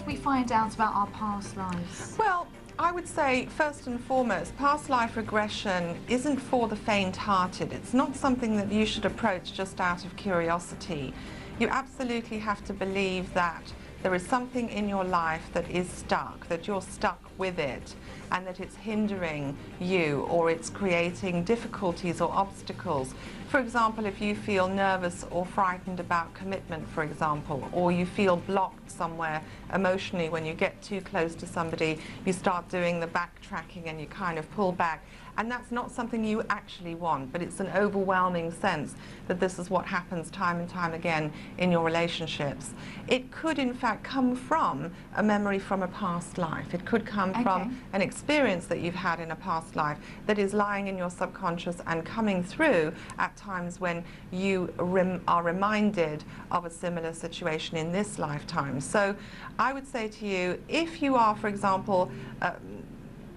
we find out about our past lives? Well, I would say, first and foremost, past life regression isn't for the faint-hearted. It's not something that you should approach just out of curiosity. You absolutely have to believe that there is something in your life that is stuck, that you're stuck with it, and that it's hindering you, or it's creating difficulties or obstacles. For example, if you feel nervous or frightened about commitment, for example, or you feel blocked somewhere emotionally when you get too close to somebody, you start doing the backtracking and you kind of pull back. And that's not something you actually want, but it's an overwhelming sense that this is what happens time and time again in your relationships. It could, in fact, come from a memory from a past life. It could come from an experience that you've had in a past life that is lying in your subconscious and coming through at times when you are reminded of a similar situation in this lifetime. So I would say to you, if you are, for example,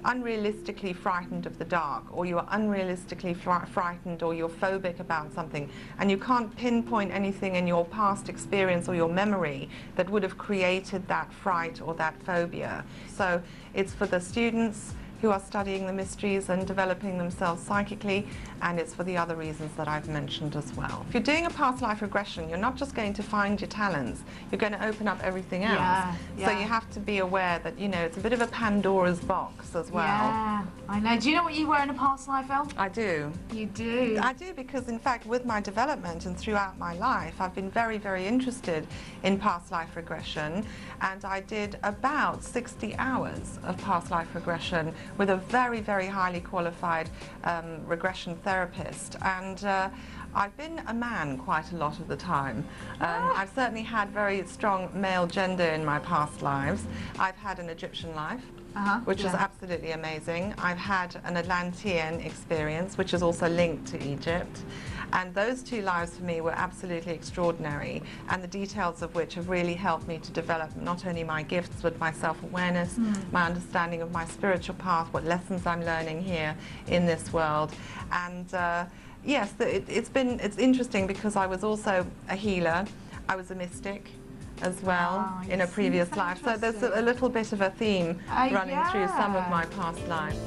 unrealistically frightened of the dark, or you are unrealistically frightened, or you're phobic about something, and you can't pinpoint anything in your past experience or your memory that would have created that fright or that phobia. So it's for the students who are studying the mysteries and developing themselves psychically, and it's for the other reasons that I've mentioned as well. If you're doing a past life regression, you're not just going to find your talents, you're going to open up everything else. So you have to be aware that, you know, it's a bit of a Pandora's box as well. Yeah, I know. Do you know what you were in a past life, Elle? I do. You do? I do, because in fact with my development and throughout my life I've been very, very interested in past life regression, and I did about 60 hours of past life regression with a very, very highly qualified regression therapist, and I've been a man quite a lot of the time. I've certainly had very strong male gender in my past lives. I've had an Egyptian life, which is absolutely amazing. I've had an Atlantean experience, which is also linked to Egypt. And those two lives for me were absolutely extraordinary, and the details of which have really helped me to develop not only my gifts, but my self-awareness, my understanding of my spiritual path, what lessons I'm learning here in this world. And yes, it's interesting because I was also a healer. I was a mystic as well in a previous life. So there's a little bit of a theme running through some of my past lives.